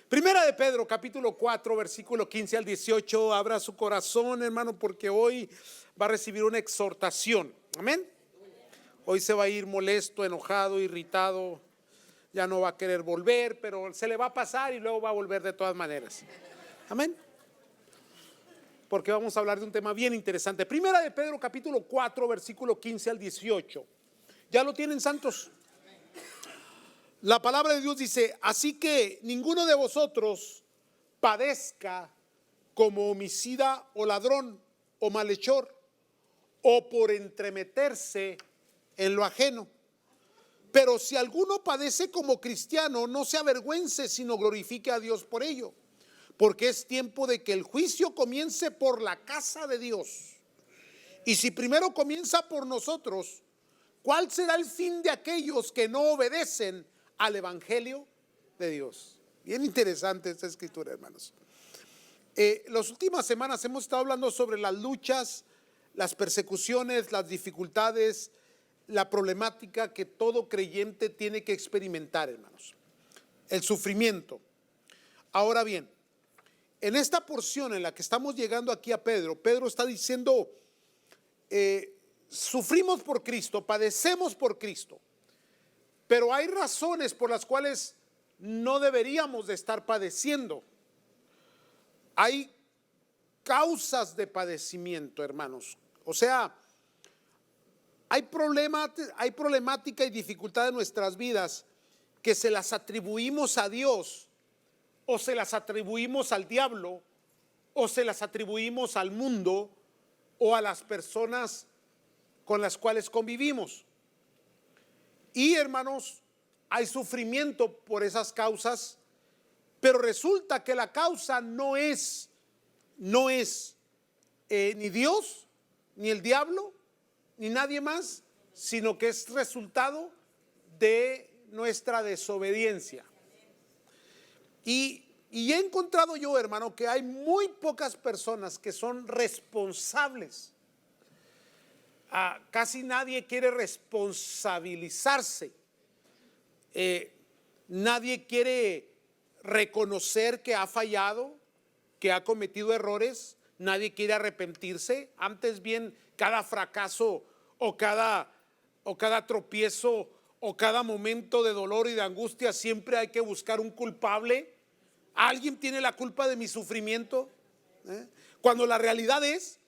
Primera de Pedro, capítulo 4, versículo 15 al 18. Abra su corazón, hermano, porque hoy va a recibir una exhortación. Amén. Hoy se va a ir molesto, enojado, irritado. Ya no va a querer volver, pero se le va a pasar y luego va a volver de todas maneras. Amén. Porque vamos a hablar de un tema bien interesante. Primera de Pedro, capítulo 4, versículo 15 al 18. ¿Ya lo tienen, santos? La palabra de Dios dice: así que ninguno de vosotros padezca como homicida o ladrón o malhechor o por entremeterse en lo ajeno. Pero si alguno padece como cristiano, no se avergüence, sino glorifique a Dios por ello. Porque es tiempo de que el juicio comience por la casa de Dios. Y si primero comienza por nosotros, ¿cuál será el fin de aquellos que no obedecen al evangelio de Dios? Bien interesante esta escritura, hermanos. Las últimas semanas hemos estado hablando sobre las luchas, las persecuciones, las dificultades, la problemática que todo creyente tiene que experimentar, hermanos. El sufrimiento. Ahora bien, en esta porción en la que estamos llegando aquí a Pedro, Pedro está diciendo, sufrimos por Cristo, padecemos por Cristo, pero hay razones por las cuales no deberíamos de estar padeciendo. Hay causas de padecimiento, hermanos. O sea, hay problemática y dificultad en nuestras vidas que se las atribuimos a Dios, o se las atribuimos al diablo, o se las atribuimos al mundo o a las personas con las cuales convivimos. Y, hermanos, hay sufrimiento por esas causas, pero resulta que la causa no es ni Dios, ni el diablo, ni nadie más, sino que es resultado de nuestra desobediencia. Y he encontrado yo, hermano, que hay muy pocas personas que son responsables. Casi nadie quiere responsabilizarse. Nadie quiere reconocer que ha fallado, que ha cometido errores. Nadie quiere arrepentirse. Antes bien, cada fracaso o cada tropiezo o cada momento de dolor y de angustia, siempre hay que buscar un culpable. ¿Alguien tiene la culpa de mi sufrimiento? Cuando la realidad es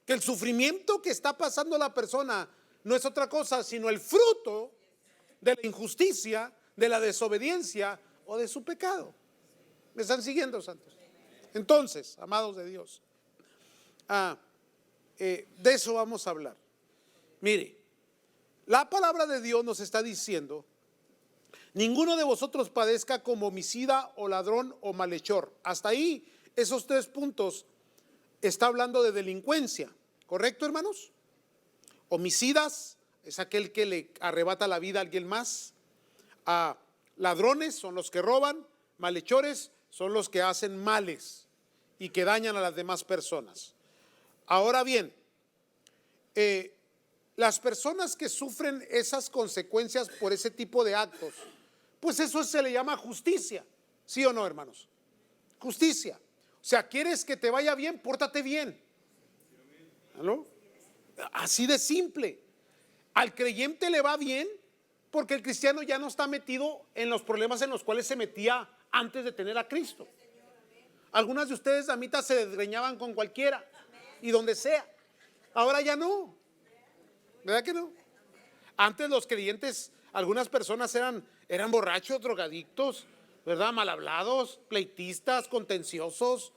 que el sufrimiento que está pasando la persona no es otra cosa sino el fruto de la injusticia, de la desobediencia o de su pecado. ¿Me están siguiendo, santos? Entonces, amados de Dios, de eso vamos a hablar. Mire, la palabra de Dios nos está diciendo: ninguno de vosotros padezca como homicida o ladrón o malhechor. Hasta ahí, esos 3 puntos está hablando de delincuencia, ¿correcto, hermanos? Homicidas es aquel que le arrebata la vida a alguien más. Ladrones son los que roban. Malhechores son los que hacen males y que dañan a las demás personas. Ahora bien, las personas que sufren esas consecuencias por ese tipo de actos, pues eso se le llama justicia. ¿Sí o no, hermanos? Justicia. O sea, ¿quieres que te vaya bien? Pórtate bien. ¿No? Así de simple. Al creyente le va bien porque el cristiano ya no está metido en los problemas en los cuales se metía antes de tener a Cristo. Algunas de ustedes, damitas, se desgreñaban con cualquiera y donde sea. Ahora ya no. ¿Verdad que no? Antes los creyentes, algunas personas eran borrachos, drogadictos, ¿verdad? Mal hablados, pleitistas, contenciosos,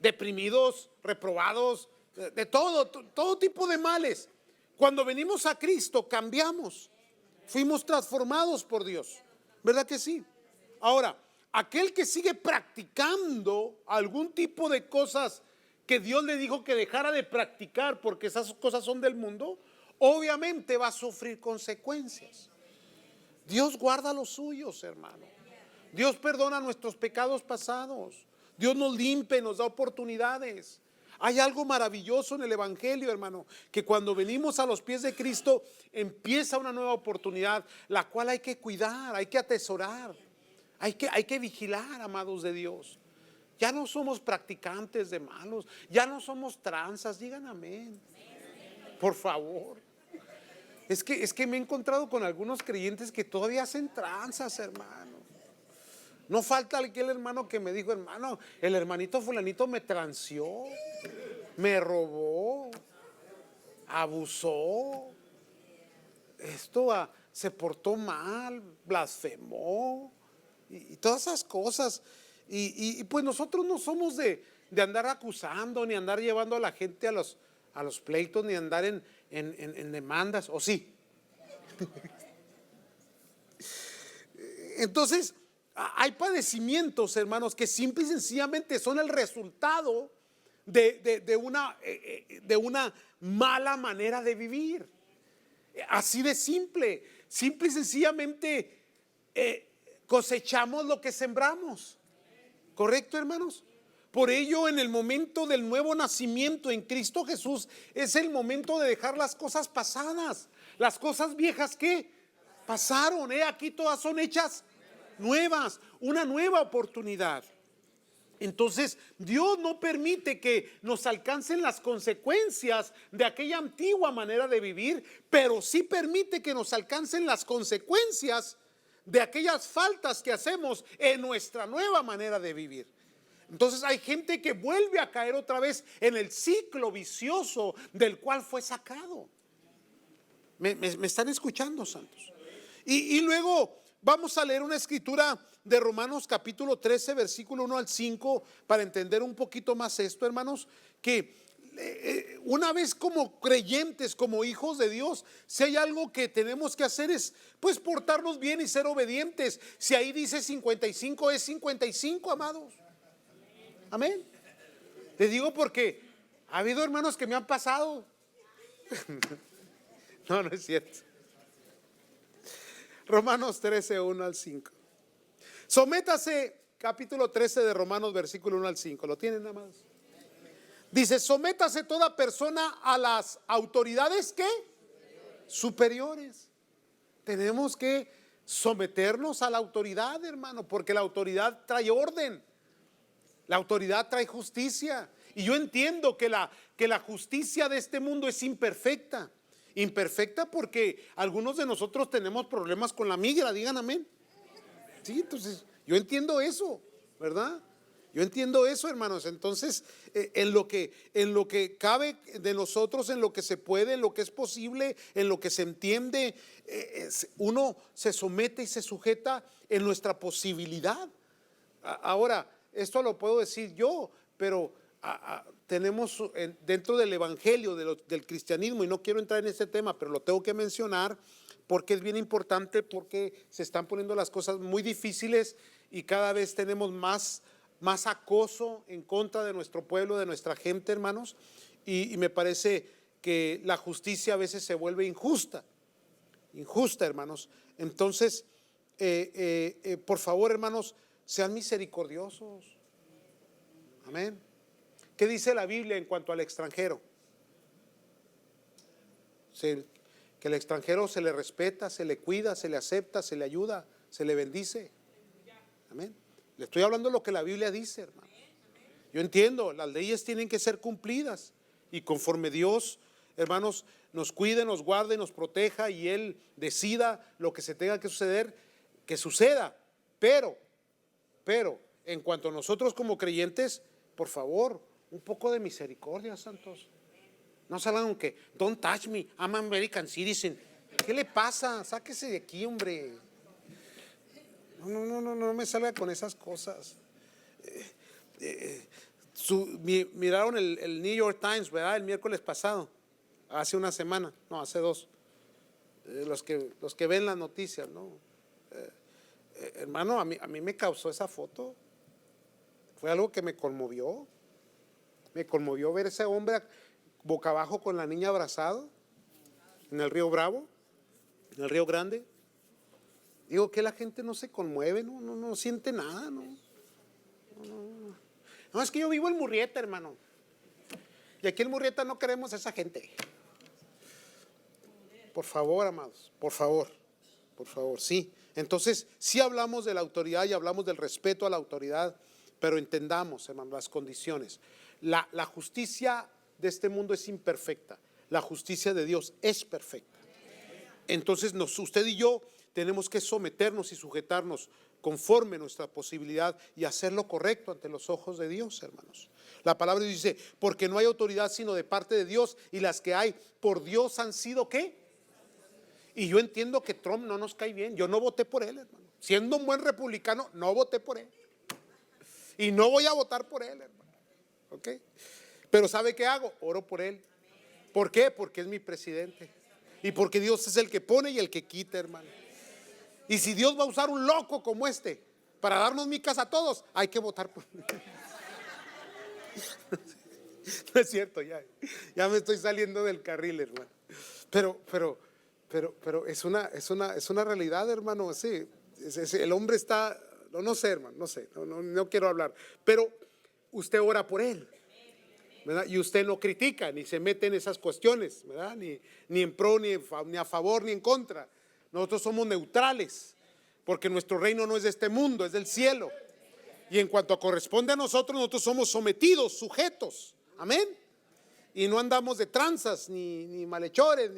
deprimidos, reprobados, de todo tipo de males. Cuando venimos a Cristo cambiamos, fuimos transformados por Dios, ¿verdad que sí? Ahora, aquel que sigue practicando algún tipo de cosas que Dios le dijo que dejara de practicar porque esas cosas son del mundo, obviamente va a sufrir consecuencias. Dios guarda los suyos, hermano. Dios perdona nuestros pecados pasados. Dios nos limpia, nos da oportunidades. Hay algo maravilloso en el evangelio, hermano, que cuando venimos a los pies de Cristo empieza una nueva oportunidad, la cual hay que cuidar, hay que atesorar. Hay que vigilar, amados de Dios. Ya no somos practicantes de malos, ya no somos tranzas, digan amén. Por favor. Es que me he encontrado con algunos creyentes que todavía hacen tranzas, hermano. No falta aquel hermano que me dijo, hermano, el hermanito fulanito me transió, me robó, abusó, se portó mal, blasfemó y todas esas cosas. Y pues nosotros no somos de andar acusando, ni andar llevando a la gente a los pleitos, ni andar en demandas, ¿o sí? Entonces, hay padecimientos, hermanos, que simple y sencillamente son el resultado de una mala manera de vivir. Así de simple. Simple y sencillamente cosechamos lo que sembramos. ¿Correcto, hermanos? Por ello, en el momento del nuevo nacimiento en Cristo Jesús, es el momento de dejar las cosas pasadas. Las cosas viejas que pasaron, aquí todas son hechas nuevas, una nueva oportunidad. Entonces, Dios no permite que nos alcancen las consecuencias de aquella antigua manera de vivir, pero sí permite que nos alcancen las consecuencias de aquellas faltas que hacemos en nuestra nueva manera de vivir. Entonces hay gente que vuelve a caer otra vez en el ciclo vicioso del cual fue sacado. ¿Me están escuchando, santos? Y luego vamos a leer una escritura de Romanos capítulo 13, versículo 1 al 5, para entender un poquito más esto, hermanos, que una vez como creyentes, como hijos de Dios, si hay algo que tenemos que hacer es pues portarnos bien y ser obedientes. Si ahí dice 55, es 55, amados. Amén. Te digo porque ha habido hermanos que me han pasado. No es cierto. Romanos 13, 1 al 5. Sométase, capítulo 13 de Romanos, versículo 1 al 5. ¿Lo tienen, amados? Dice, sométase toda persona a las autoridades ¿qué? Superiores. Tenemos que someternos a la autoridad, hermano, porque la autoridad trae orden. La autoridad trae justicia. Y yo entiendo que la justicia de este mundo es imperfecta. Imperfecta porque algunos de nosotros tenemos problemas con la migra, digan amén. Sí, entonces yo entiendo eso, ¿verdad? Yo entiendo eso, hermanos. Entonces, en lo que cabe de nosotros, en lo que se puede, en lo que es posible, en lo que se entiende, uno se somete y se sujeta en nuestra posibilidad. Ahora, esto lo puedo decir yo, pero tenemos dentro del evangelio, del cristianismo, y no quiero entrar en ese tema, pero lo tengo que mencionar porque es bien importante, porque se están poniendo las cosas muy difíciles y cada vez tenemos más acoso en contra de nuestro pueblo, de nuestra gente, hermanos, y me parece que la justicia a veces se vuelve injusta, hermanos. Entonces, por favor, hermanos, sean misericordiosos. Amén. ¿Qué dice la Biblia en cuanto al extranjero? Que el extranjero se le respeta, se le cuida, se le acepta, se le ayuda, se le bendice. Amén. Le estoy hablando de lo que la Biblia dice, hermano. Yo entiendo, las leyes tienen que ser cumplidas y conforme Dios, hermanos, nos cuide, nos guarde, nos proteja y Él decida lo que se tenga que suceder, que suceda. Pero en cuanto a nosotros como creyentes, por favor, un poco de misericordia, santos. No salgan que don't touch me, I'm an American citizen. ¿Qué le pasa? Sáquese de aquí, hombre. No me salga con esas cosas. Miraron el New York Times, ¿verdad? El miércoles pasado, hace una semana, no, hace dos. Los que ven las noticias, ¿no? Hermano, a mí me causó esa foto. Fue algo que me conmovió. Me conmovió ver ese hombre boca abajo con la niña abrazado en el río Bravo, en el río Grande. Digo que la gente no se conmueve, no siente nada, no, es que yo vivo en Murrieta, hermano, y aquí en Murrieta no queremos a esa gente. Por favor, amados, por favor, por favor, sí. Entonces, sí hablamos de la autoridad y hablamos del respeto a la autoridad, pero entendamos, hermano, las condiciones. La justicia de este mundo es imperfecta, la justicia de Dios es perfecta. Entonces, usted y yo tenemos que someternos y sujetarnos conforme nuestra posibilidad y hacer lo correcto ante los ojos de Dios, hermanos. La palabra dice, porque no hay autoridad sino de parte de Dios, y las que hay por Dios han sido ¿qué? Y yo entiendo que Trump no nos cae bien. Yo no voté por él, hermano. Siendo un buen republicano, no voté por él. Y no voy a votar por él, hermano. ¿Ok? Pero ¿sabe qué hago? Oro por él. ¿Por qué? Porque es mi presidente. Y porque Dios es el que pone y el que quita, hermano. Y si Dios va a usar un loco como este para darnos mi casa a todos, hay que votar por él. No es cierto, ya me estoy saliendo del carril, hermano. Pero es una realidad, hermano. Sí, el hombre está, no sé, hermano, no quiero hablar. Pero usted ora por él, ¿verdad? Y usted no critica ni se mete en esas cuestiones, ¿verdad? Ni en pro, ni a favor, ni en contra. Nosotros somos neutrales, porque nuestro reino no es de este mundo, es del cielo. Y en cuanto corresponde a nosotros somos sometidos, sujetos. Amén. Y no andamos de tranzas, ni malhechores,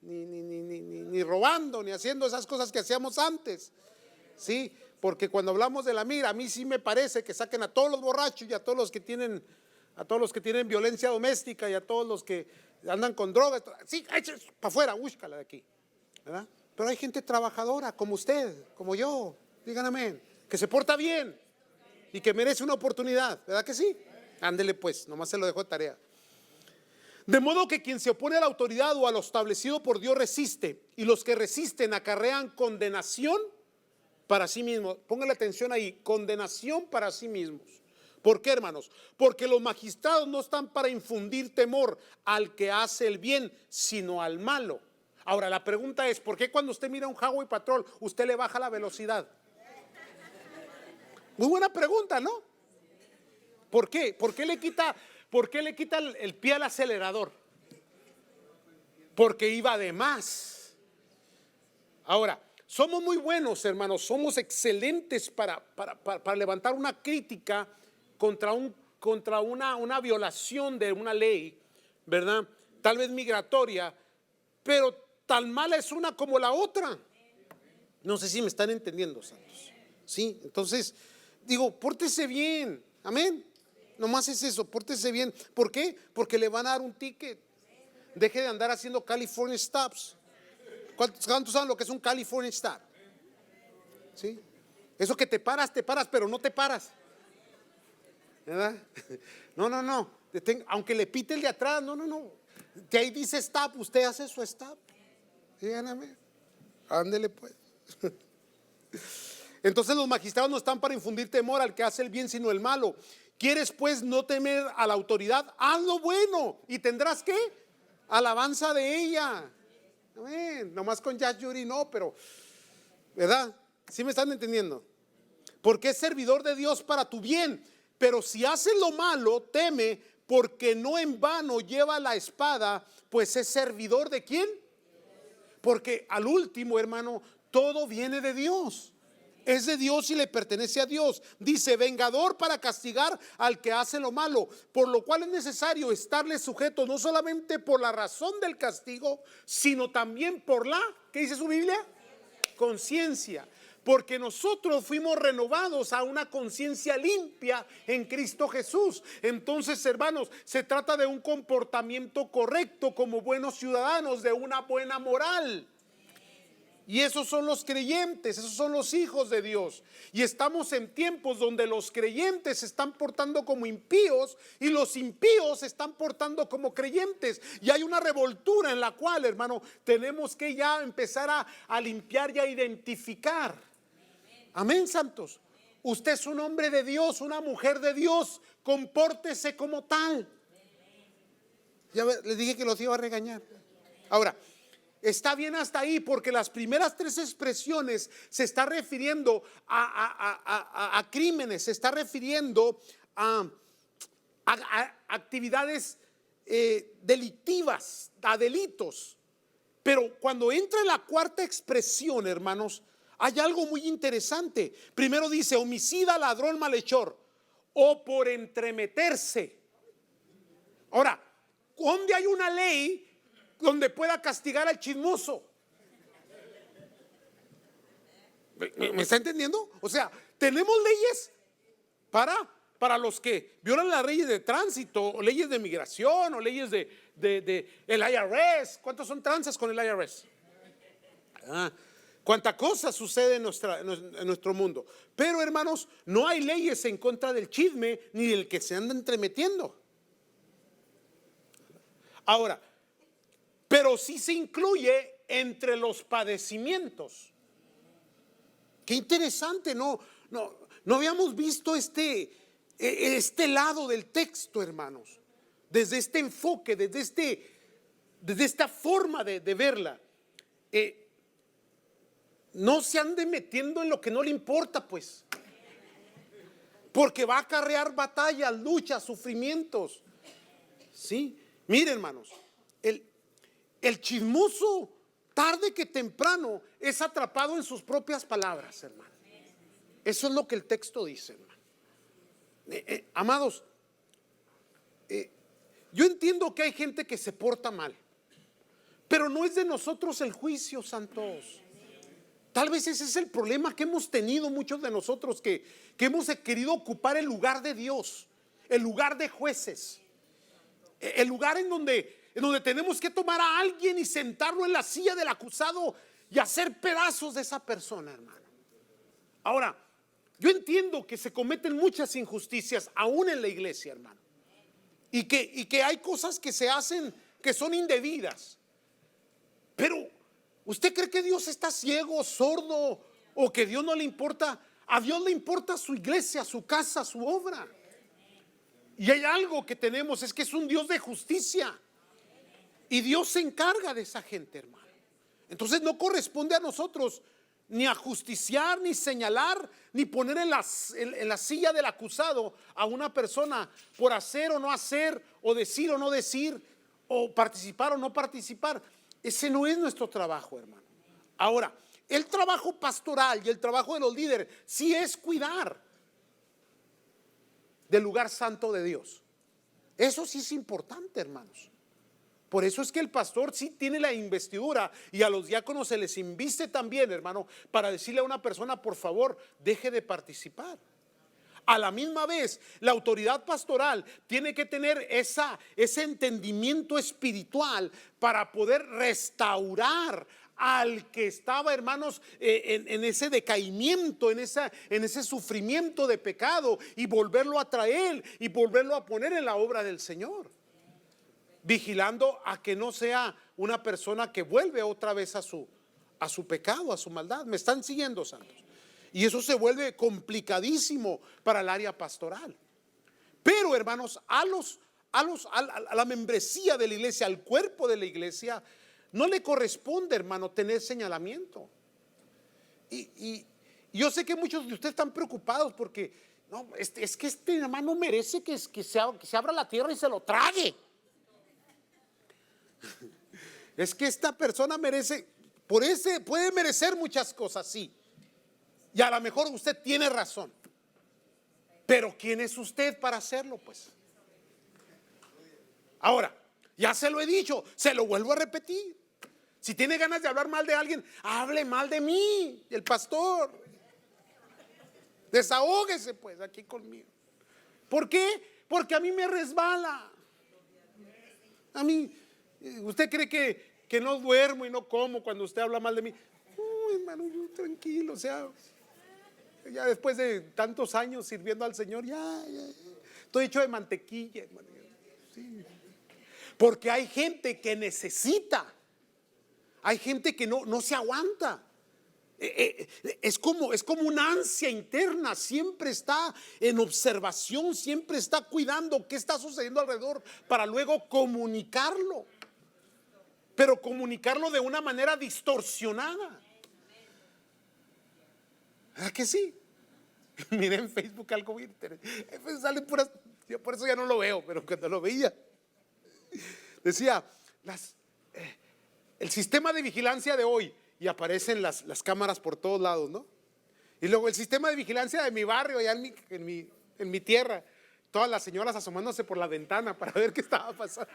ni robando, ni haciendo esas cosas que hacíamos antes. Sí, porque cuando hablamos de la mira, a mí sí me parece que saquen a todos los borrachos y a todos los que tienen violencia doméstica y a todos los que andan con drogas. Sí, para afuera, búscala de aquí, ¿verdad? Pero hay gente trabajadora como usted, como yo, digan amén, que se porta bien y que merece una oportunidad, ¿verdad que sí? Ándele pues, nomás se lo dejo de tarea. De modo que quien se opone a la autoridad o a lo establecido por Dios resiste, y los que resisten acarrean condenación para sí mismos. Póngale atención ahí, condenación para sí mismos. ¿Por qué, hermanos? Porque los magistrados no están para infundir temor al que hace el bien, sino al malo. Ahora, la pregunta es, ¿por qué cuando usted mira un Highway Patrol, usted le baja la velocidad? Muy buena pregunta, ¿no? ¿Por qué? ¿Por qué le quita el pie al acelerador? Porque iba de más. Ahora, somos muy buenos, hermanos, somos excelentes para levantar una crítica contra una violación de una ley, ¿verdad? Tal vez migratoria, pero tan mala es una como la otra. No sé si me están entendiendo, santos. Sí, entonces digo, pórtese bien, amén. Nomás es eso, pórtese bien. ¿Por qué? Porque le van a dar un ticket. Deje de andar haciendo California stops. ¿Cuántos saben lo que es un California stop? ¿Sí? Eso que te paras, pero no te paras, ¿verdad? No. Aunque le pite el de atrás, no. De ahí dice stop, usted hace su stop. Díganme, ándele pues. Entonces los magistrados no están para infundir temor al que hace el bien, sino el malo. ¿Quieres pues no temer a la autoridad? Haz lo bueno y tendrás ¿qué? Alabanza de ella. Amén. Nomás con Judge Judy no, pero ¿verdad? ¿Sí me están entendiendo? Porque es servidor de Dios para tu bien. Pero si haces lo malo, teme, porque no en vano lleva la espada, pues es servidor de ¿quién? Porque al último, hermano, todo viene de Dios. Es de Dios y le pertenece a Dios. Dice, vengador para castigar al que hace lo malo, por lo cual es necesario estarle sujeto no solamente por la razón del castigo, sino también por la, ¿qué dice su Biblia? Conciencia. Porque nosotros fuimos renovados a una conciencia limpia en Cristo Jesús. Entonces, hermanos, se trata de un comportamiento correcto como buenos ciudadanos, de una buena moral. Y esos son los creyentes, esos son los hijos de Dios. Y estamos en tiempos donde los creyentes se están portando como impíos y los impíos se están portando como creyentes. Y hay una revoltura en la cual, hermano, tenemos que ya empezar a limpiar y a identificar. Amén, santos. Usted es un hombre de Dios, una mujer de Dios. Compórtese como tal. Ya les dije que los iba a regañar. Ahora, está bien hasta ahí, porque las primeras tres expresiones se está refiriendo a crímenes, se está refiriendo a actividades delictivas, a delitos. Pero cuando entra en la cuarta expresión, hermanos, hay algo muy interesante. Primero dice homicida, ladrón, malhechor, o por entremeterse. Ahora, ¿dónde hay una ley donde pueda castigar al chismoso? ¿Me está entendiendo? O sea, tenemos leyes para los que violan las leyes de tránsito, o leyes de migración, o leyes de el IRS. ¿Cuántos son tranzas con el IRS? Cuánta cosa sucede en nuestro mundo. Pero hermanos, no hay leyes en contra del chisme ni del que se anda entremetiendo. Ahora, pero sí se incluye entre los padecimientos. Qué interesante, no habíamos visto este lado del texto, hermanos, desde este enfoque, desde esta forma de verla. No se ande metiendo en lo que no le importa, pues, porque va a acarrear batallas, luchas, sufrimientos. Sí, mire, hermanos, el chismoso, tarde que temprano, es atrapado en sus propias palabras, hermano. Eso es lo que el texto dice, hermano. Amados, yo entiendo que hay gente que se porta mal, pero no es de nosotros el juicio, santos. Tal vez ese es el problema que hemos tenido muchos de nosotros, que hemos querido ocupar el lugar de Dios, el lugar de jueces, el lugar en donde tenemos que tomar a alguien y sentarlo en la silla del acusado y hacer pedazos de esa persona, hermano. Ahora, yo entiendo que se cometen muchas injusticias aún en la iglesia, hermano, y que hay cosas que se hacen que son indebidas. Pero ¿usted cree que Dios está ciego, sordo, o que Dios no le importa? A Dios le importa su iglesia, su casa, su obra. Y hay algo que tenemos, es que es un Dios de justicia, y Dios se encarga de esa gente, hermano. Entonces no corresponde a nosotros ni ajusticiar, ni señalar, ni poner en la silla del acusado a una persona por hacer o no hacer, o decir o no decir, o participar o no participar. Ese no es nuestro trabajo, hermano. Ahora, el trabajo pastoral y el trabajo de los líderes sí es cuidar del lugar santo de Dios. Eso sí es importante, hermanos. Por eso es que el pastor sí tiene la investidura, y a los diáconos se les inviste también, hermano, para decirle a una persona: por favor, deje de participar. A la misma vez, la autoridad pastoral tiene que tener ese entendimiento espiritual para poder restaurar al que estaba, hermanos, en ese decaimiento, en ese sufrimiento de pecado, y volverlo a traer y volverlo a poner en la obra del Señor, vigilando a que no sea una persona que vuelve otra vez a su pecado, a su maldad. ¿Me están siguiendo, santos? Y eso se vuelve complicadísimo para el área pastoral. Pero, hermanos, a la membresía de la iglesia, al cuerpo de la iglesia, no le corresponde, hermano, tener señalamiento. Y yo sé que muchos de ustedes están preocupados porque no, es que este hermano merece que se abra la tierra y se lo trague. Es que esta persona merece, puede merecer muchas cosas, sí. Y a lo mejor usted tiene razón. Pero ¿quién es usted para hacerlo, pues? Ahora, ya se lo he dicho, se lo vuelvo a repetir. Si tiene ganas de hablar mal de alguien, hable mal de mí, el pastor. Desahógese, pues, aquí conmigo. ¿Por qué? Porque a mí me resbala. A mí, ¿usted cree que no duermo y no como cuando usted habla mal de mí? No, hermano, yo tranquilo, o sea, ya después de tantos años sirviendo al Señor, ya estoy hecho de mantequilla, hermano. Sí. Porque hay gente que necesita, hay gente que no se aguanta. Es como una ansia interna, siempre está en observación, siempre está cuidando qué está sucediendo alrededor para luego comunicarlo, pero comunicarlo de una manera distorsionada. ¿Verdad que sí? Miré en Facebook algo bien interesante. Salen puras, yo por eso ya no lo veo, pero cuando lo veía decía el sistema de vigilancia de hoy, y aparecen las cámaras por todos lados, ¿no? Y luego el sistema de vigilancia de mi barrio, allá en mi tierra, todas las señoras asomándose por la ventana para ver qué estaba pasando.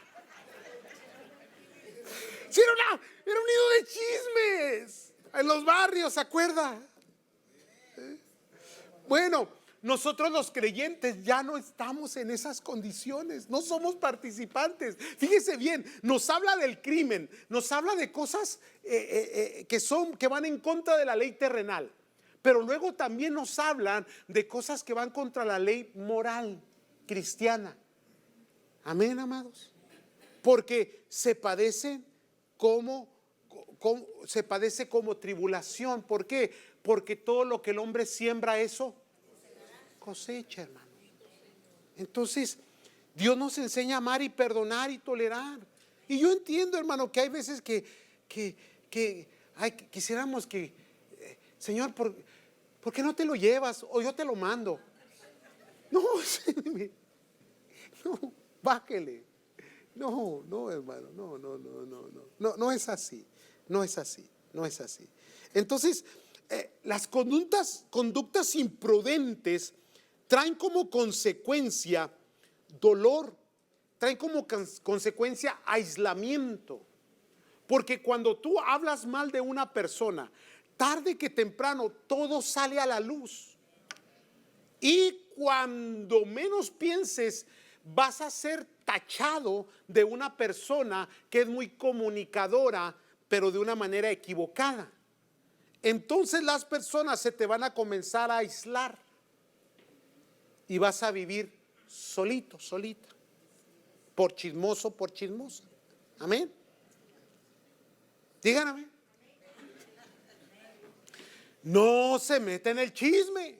Sí, era un nido de chismes en los barrios, ¿se acuerda? Bueno, nosotros los creyentes ya no estamos en esas condiciones, no somos participantes. Fíjese bien, nos habla del crimen, nos habla de cosas que van en contra de la ley terrenal, pero luego también nos hablan de cosas que van contra la ley moral cristiana. Amén, amados. Porque se padece como tribulación. ¿Por qué? Porque todo lo que el hombre siembra, eso cosecha, hermano. Entonces, Dios nos enseña a amar y perdonar y tolerar. Y yo entiendo, hermano, que hay veces que quisiéramos que, Señor, ¿por qué no te lo llevas? O yo te lo mando. No, no, bájele. No, hermano, no es así, no es así. Entonces, las conductas imprudentes traen como consecuencia dolor, traen como consecuencia aislamiento. Porque cuando tú hablas mal de una persona, tarde que temprano todo sale a la luz. Y cuando menos pienses, vas a ser tachado de una persona que es muy comunicadora, pero de una manera equivocada. Entonces las personas se te van a comenzar a aislar y vas a vivir solito, solita, por chismoso, por chismosa. Amén. Díganme. No se meta en el chisme.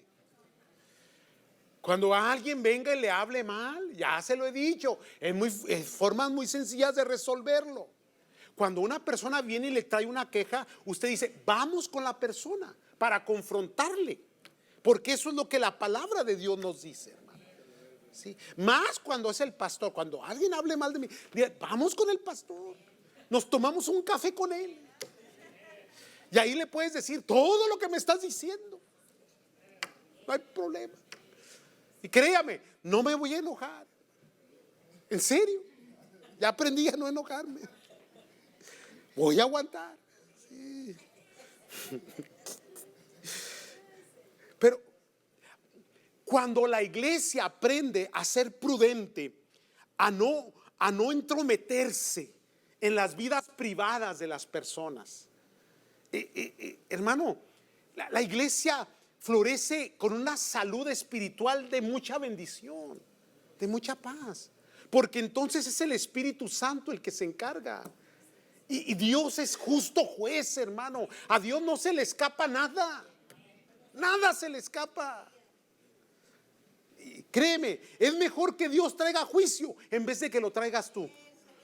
Cuando alguien venga y le hable mal, ya se lo he dicho, es formas muy sencillas de resolverlo. Cuando una persona viene y le trae una queja, usted dice, vamos con la persona para confrontarle, porque eso es lo que la palabra de Dios nos dice, hermano. ¿Sí? Más cuando es el pastor, cuando alguien hable mal de mí, vamos con el pastor, nos tomamos un café con él, y ahí le puedes decir todo lo que me estás diciendo, no hay problema. Y créame, no me voy a enojar. En serio, ya aprendí a no enojarme. Voy a aguantar. Sí. Pero cuando la iglesia aprende a ser prudente, a no entrometerse en las vidas privadas de las personas, hermano, la iglesia florece con una salud espiritual de mucha bendición, de mucha paz, porque entonces es el Espíritu Santo el que se encarga. Y Dios es justo juez, hermano. A Dios no se le escapa nada. Nada se le escapa. Y créeme, es mejor que Dios traiga juicio en vez de que lo traigas tú.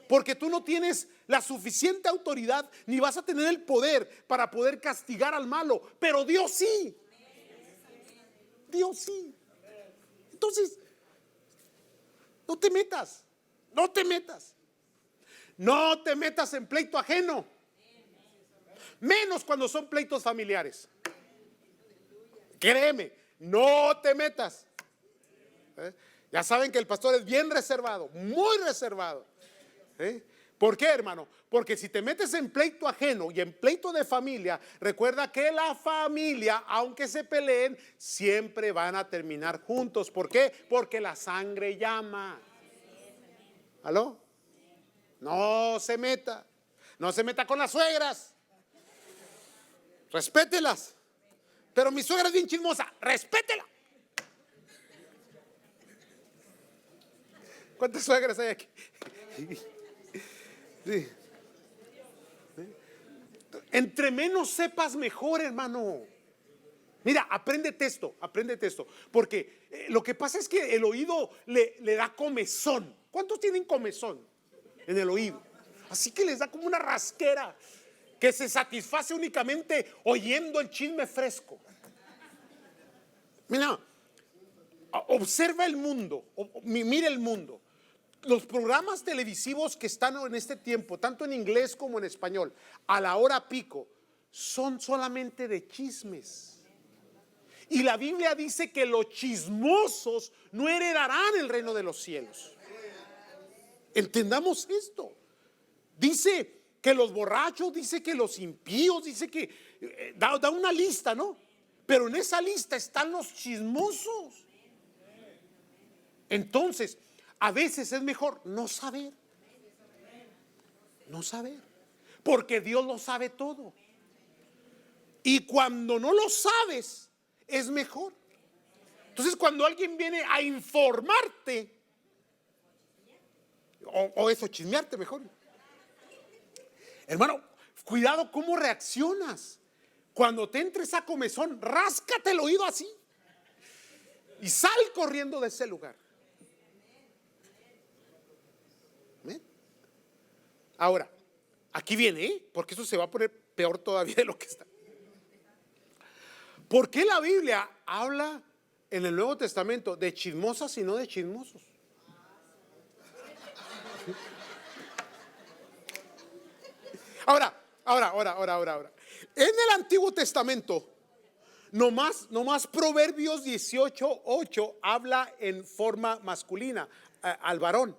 Porque tú no tienes la suficiente autoridad ni vas a tener el poder para poder castigar al malo. Pero Dios sí. Dios sí. Entonces, no te metas. No te metas en pleito ajeno. Menos cuando son pleitos familiares. Créeme, no te metas. Ya saben que el pastor es bien reservado, muy reservado. ¿Por qué, hermano? Porque si te metes en pleito ajeno y en pleito de familia, recuerda que la familia, aunque se peleen, siempre van a terminar juntos. ¿Por qué? Porque la sangre llama. ¿Aló? No se meta con las suegras. Respételas. Pero mi suegra es bien chismosa, respétela. ¿Cuántas suegras hay aquí? Sí. Entre menos sepas mejor, hermano. Mira, apréndete esto, porque lo que pasa es que el oído le da comezón. ¿Cuántos tienen comezón en el oído? Así que les da como una rasquera que se satisface únicamente oyendo el chisme fresco. Mira, observa el mundo, mira el mundo. los programas televisivos que están en este tiempo, tanto en inglés como en español, a la hora pico, son solamente de chismes. Y la Biblia dice que los chismosos no heredarán el reino de los cielos. Entendamos esto. Dice que los borrachos, dice que los impíos, dice que da una lista, ¿no? Pero en esa lista están los chismosos. Entonces, a veces es mejor no saber. No saber. Porque Dios lo sabe todo. Y cuando no lo sabes, es mejor. Entonces, cuando alguien viene a informarte, o eso, chismearte mejor. Hermano, cuidado cómo reaccionas. Cuando te entre esa comezón, ráscate el oído así y sal corriendo de ese lugar. ¿Ven? Ahora, aquí viene, porque eso se va a poner peor todavía de lo que está. ¿Por qué la Biblia habla en el Nuevo Testamento de chismosas y no de chismosos? Ahora. En el Antiguo Testamento, nomás Proverbios 18:8 habla en forma masculina al varón.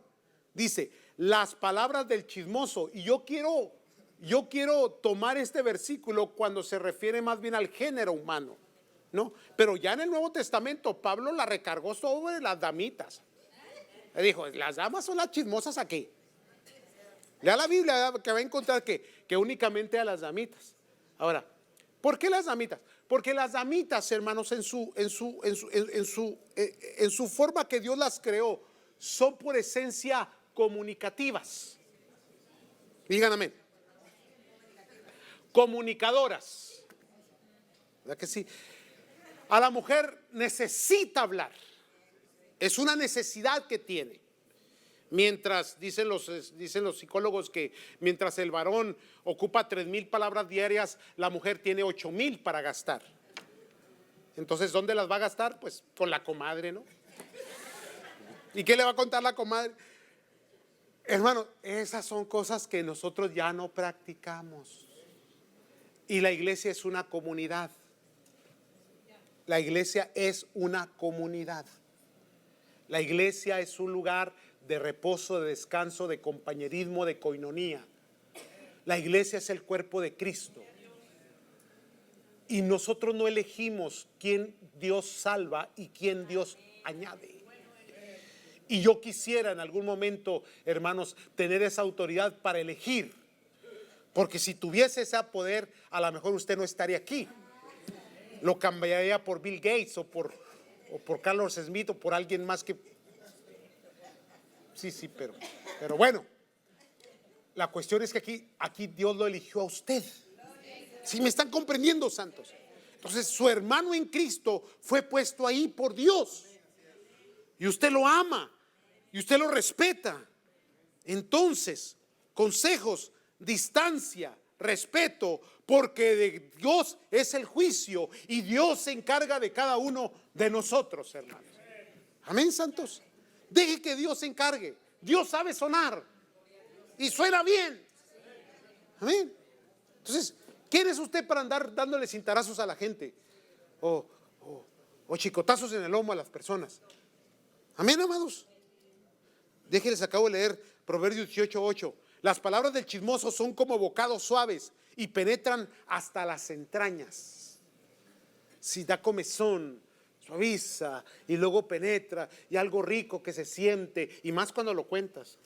Dice, las palabras del chismoso. Y yo quiero tomar este versículo cuando se refiere más bien al género humano, ¿no? Pero ya en el Nuevo Testamento, Pablo la recargó sobre las damitas. Le dijo, las damas son las chismosas aquí. Lea la Biblia que va a encontrar que únicamente a las damitas. Ahora, ¿por qué las damitas? Porque las damitas, hermanos, en su forma que Dios las creó, son por esencia comunicativas. Digan amén. Comunicadoras. ¿Verdad que sí? A la mujer necesita hablar. Es una necesidad que tiene. Mientras, dicen los psicólogos que mientras el varón ocupa 3,000 palabras diarias, la mujer tiene 8,000 para gastar. Entonces, ¿dónde las va a gastar? Pues con la comadre, ¿no? ¿Y qué le va a contar la comadre? Hermano, esas son cosas que nosotros ya no practicamos. Y la iglesia es una comunidad. La iglesia es una comunidad. La iglesia es un lugar de reposo, de descanso, de compañerismo, de coinonía. La iglesia es el cuerpo de Cristo. Y nosotros no elegimos quién Dios salva y quién Dios añade. Y yo quisiera en algún momento, hermanos, tener esa autoridad para elegir. Porque si tuviese ese poder, a lo mejor usted no estaría aquí. Lo cambiaría por Bill Gates o por Carlos Smith o por alguien más que... Sí, pero bueno, la cuestión es que aquí Dios lo eligió a usted. ¿Sí me están comprendiendo, santos? Entonces su hermano en Cristo fue puesto ahí por Dios. Y usted lo ama y usted lo respeta. Entonces, consejos, distancia, respeto, porque de Dios es el juicio y Dios se encarga de cada uno de nosotros, hermanos. Amén, santos. Deje que Dios se encargue. Dios sabe sonar y suena bien. Amén. Entonces, ¿quién es usted para andar dándole cintarazos a la gente o chicotazos en el lomo a las personas? Amén, amados. Déjenles, acabo de leer Proverbios 18:8. Las palabras del chismoso son como bocados suaves y penetran hasta las entrañas. Si da comezón, suaviza y luego penetra, y algo rico que se siente, y más cuando lo cuentas.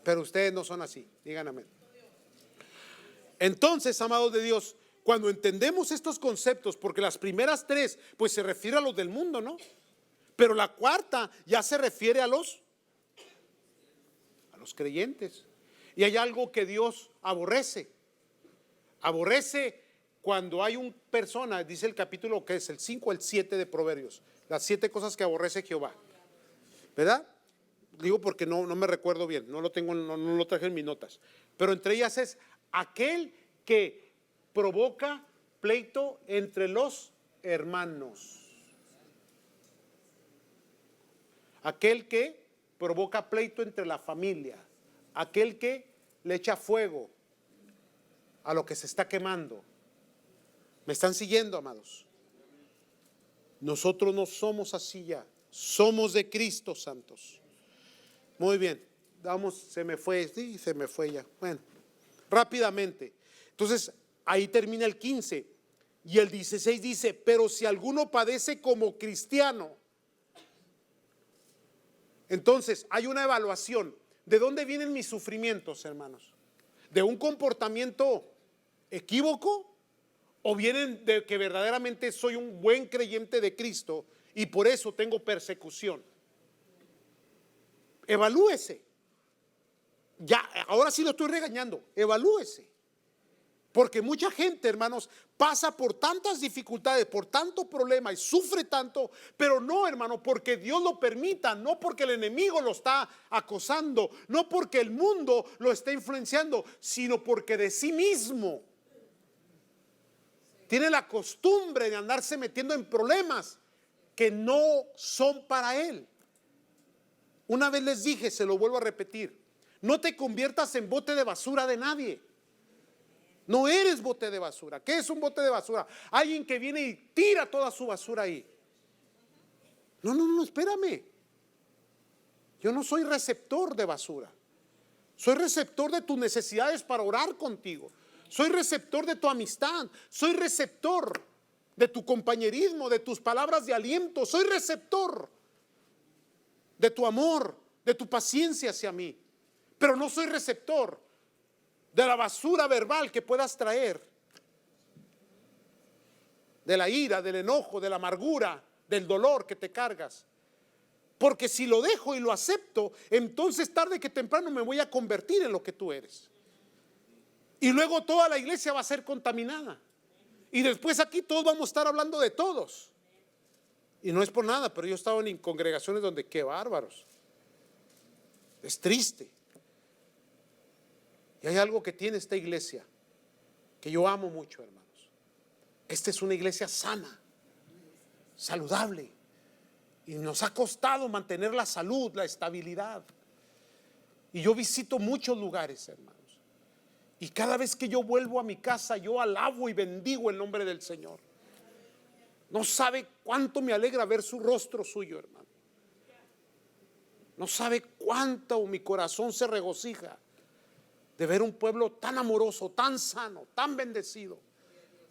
Pero ustedes no son así, digan amén. Entonces, amados de Dios, cuando entendemos estos conceptos, porque las primeras tres pues se refiere a los del mundo, ¿no? Pero la cuarta ya se refiere a los creyentes. Y hay algo que Dios aborrece cuando hay una persona, dice el capítulo que es el 5 el 7 de Proverbios, las 7 cosas que aborrece Jehová, ¿verdad? Digo porque no me recuerdo bien, no lo tengo, no lo traje en mis notas, pero entre ellas es aquel que provoca pleito entre los hermanos, aquel que provoca pleito entre la familia. Aquel que le echa fuego a lo que se está quemando. ¿Me están siguiendo, amados? Nosotros no somos así ya. Somos de Cristo, santos. Muy bien. Vamos, se me fue. Sí, se me fue ya. Bueno, rápidamente. Entonces, ahí termina el 15. Y el 16 dice, pero si alguno padece como cristiano. Entonces, hay una evaluación. ¿De dónde vienen mis sufrimientos, hermanos? ¿De un comportamiento equívoco? ¿O vienen de que verdaderamente soy un buen creyente de Cristo y por eso tengo persecución? Evalúese. Ya, ahora sí lo estoy regañando. Evalúese. Porque mucha gente, hermanos, pasa por tantas dificultades, por tanto problema y sufre tanto, pero no, hermano, porque Dios lo permita, no porque el enemigo lo está acosando, no porque el mundo lo está influenciando, sino porque de sí mismo tiene la costumbre de andarse metiendo en problemas que no son para él. Una vez les dije, se lo vuelvo a repetir, no te conviertas en bote de basura de nadie. No eres bote de basura. ¿Qué es un bote de basura? Alguien que viene y tira toda su basura ahí. No, espérame. Yo no soy receptor de basura. Soy receptor de tus necesidades para orar contigo. Soy receptor de tu amistad. Soy receptor de tu compañerismo, de tus palabras de aliento. Soy receptor de tu amor, de tu paciencia hacia mí. Pero no soy receptor de la basura verbal que puedas traer, de la ira, del enojo, de la amargura, del dolor que te cargas. Porque si lo dejo y lo acepto, entonces tarde que temprano me voy a convertir en lo que tú eres. Y luego toda la iglesia va a ser contaminada. Y después aquí todos vamos a estar hablando de todos. Y no es por nada, pero yo he estado en congregaciones donde qué bárbaros. Es triste. Y hay algo que tiene esta iglesia que yo amo mucho, hermanos. Esta es una iglesia sana, saludable. Y nos ha costado mantener la salud, la estabilidad. Y yo visito muchos lugares, hermanos. Y cada vez que yo vuelvo a mi casa, yo alabo y bendigo el nombre del Señor. No sabe cuánto me alegra ver su rostro suyo, hermano. No sabe cuánto mi corazón se regocija de ver un pueblo tan amoroso, tan sano, tan bendecido,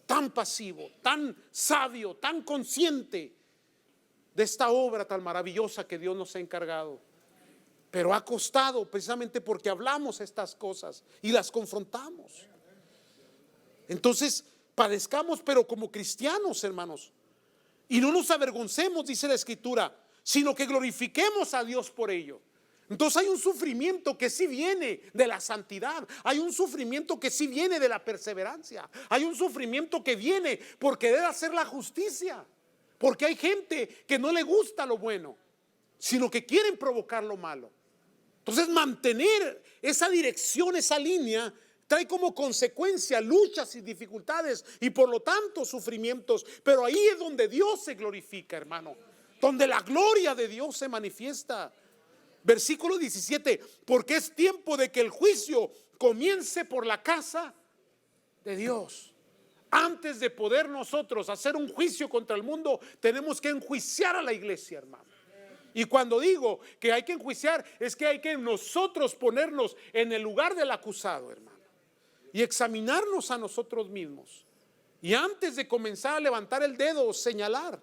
tan pasivo, tan sabio, tan consciente de esta obra tan maravillosa que Dios nos ha encargado. Pero ha costado precisamente porque hablamos estas cosas y las confrontamos. Entonces, padezcamos, pero como cristianos, hermanos. Y no nos avergoncemos, dice la Escritura, sino que glorifiquemos a Dios por ello. Entonces hay un sufrimiento que sí viene de la santidad. Hay un sufrimiento que sí viene de la perseverancia. Hay un sufrimiento que viene porque debe hacer la justicia. Porque hay gente que no le gusta lo bueno, sino que quieren provocar lo malo. Entonces mantener esa dirección, esa línea, trae como consecuencia luchas y dificultades y por lo tanto sufrimientos. Pero ahí es donde Dios se glorifica, hermano. Donde la gloria de Dios se manifiesta. Versículo 17, porque es tiempo de que el juicio comience por la casa de Dios. Antes de poder nosotros hacer un juicio contra el mundo, tenemos que enjuiciar a la iglesia, hermano. Y cuando digo que hay que enjuiciar, es que hay que nosotros ponernos en el lugar del acusado, hermano, y examinarnos a nosotros mismos. Y antes de comenzar a levantar el dedo o señalar,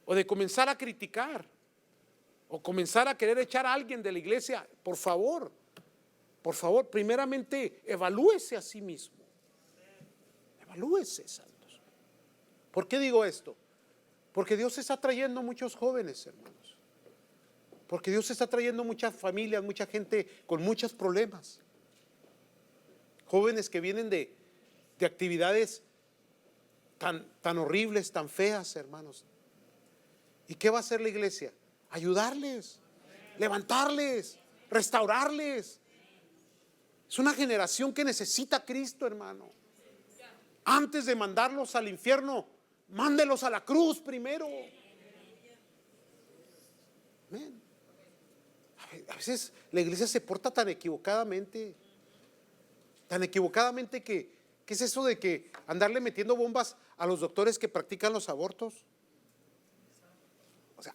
o de comenzar a criticar, o comenzar a querer echar a alguien de la iglesia, por favor, primeramente evalúese a sí mismo. Evalúese, santos. ¿Por qué digo esto? Porque Dios está trayendo muchos jóvenes, hermanos. Porque Dios está trayendo muchas familias, mucha gente con muchos problemas. Jóvenes que vienen de actividades tan horribles, tan feas, hermanos. ¿Y qué va a hacer la iglesia? Ayudarles, levantarles, restaurarles. Es una generación que necesita a Cristo, hermano. Antes de mandarlos al infierno, mándelos a la cruz primero. Amén. veces la iglesia se porta tan equivocadamente que, ¿qué es eso de que andarle metiendo bombas a los doctores que practican los abortos? O sea,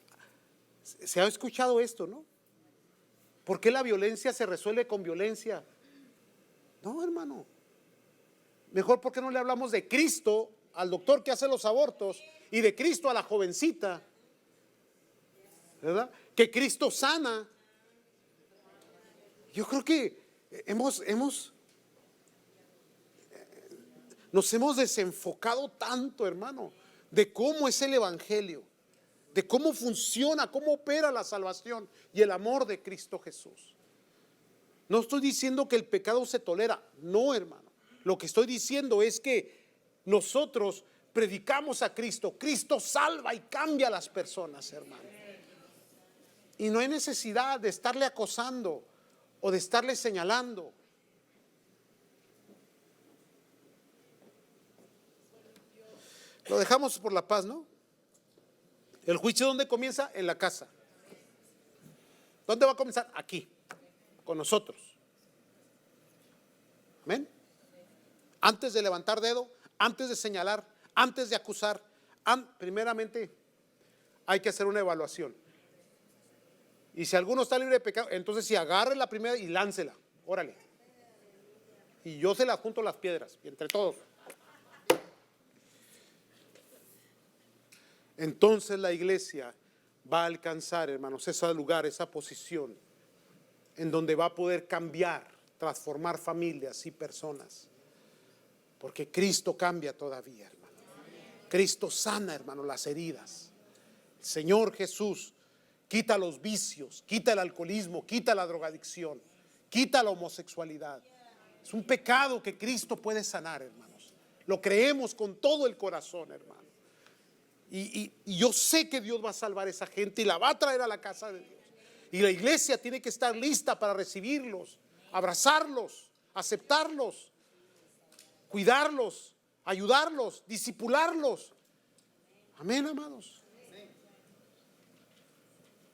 se ha escuchado esto, ¿no? ¿Por qué la violencia se resuelve con violencia? No, hermano. Mejor, ¿por qué no le hablamos de Cristo al doctor que hace los abortos y de Cristo a la jovencita? ¿Verdad? Que Cristo sana. Yo creo que nos hemos desenfocado tanto, hermano, de cómo es el evangelio, de cómo funciona, cómo opera la salvación y el amor de Cristo Jesús. No estoy diciendo que el pecado se tolera, no, hermano. Lo que estoy diciendo es que nosotros predicamos a Cristo. Cristo salva y cambia a las personas, hermano. Y no hay necesidad de estarle acosando o de estarle señalando. Lo dejamos por la paz, ¿no? El juicio, ¿dónde comienza? En la casa. ¿Dónde va a comenzar? Aquí, con nosotros. Amén. Antes de levantar dedo, antes de señalar, antes de acusar, primeramente hay que hacer una evaluación. Y si alguno está libre de pecado, entonces sí, agarre la primera y láncela. Órale. Y yo se las junto las piedras, y entre todos. Entonces la iglesia va a alcanzar, hermanos, ese lugar, esa posición en donde va a poder cambiar, transformar familias y personas. Porque Cristo cambia todavía, hermano. Cristo sana, hermano, las heridas. El Señor Jesús quita los vicios, quita el alcoholismo, quita la drogadicción, quita la homosexualidad. Es un pecado que Cristo puede sanar, hermanos. Lo creemos con todo el corazón, hermano. Y yo sé que Dios va a salvar a esa gente y la va a traer a la casa de Dios. Y la iglesia tiene que estar lista para recibirlos, abrazarlos, aceptarlos, cuidarlos, ayudarlos, discipularlos. Amén, amados.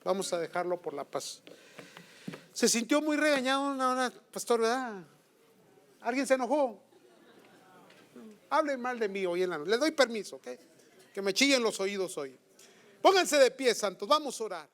Vamos a dejarlo por la paz. Se sintió muy regañado, no, pastor, ¿verdad? ¿Alguien se enojó? Hable mal de mí hoy en la noche. Le doy permiso, ¿ok? Que me chillen los oídos hoy. Pónganse de pie, santos, vamos a orar.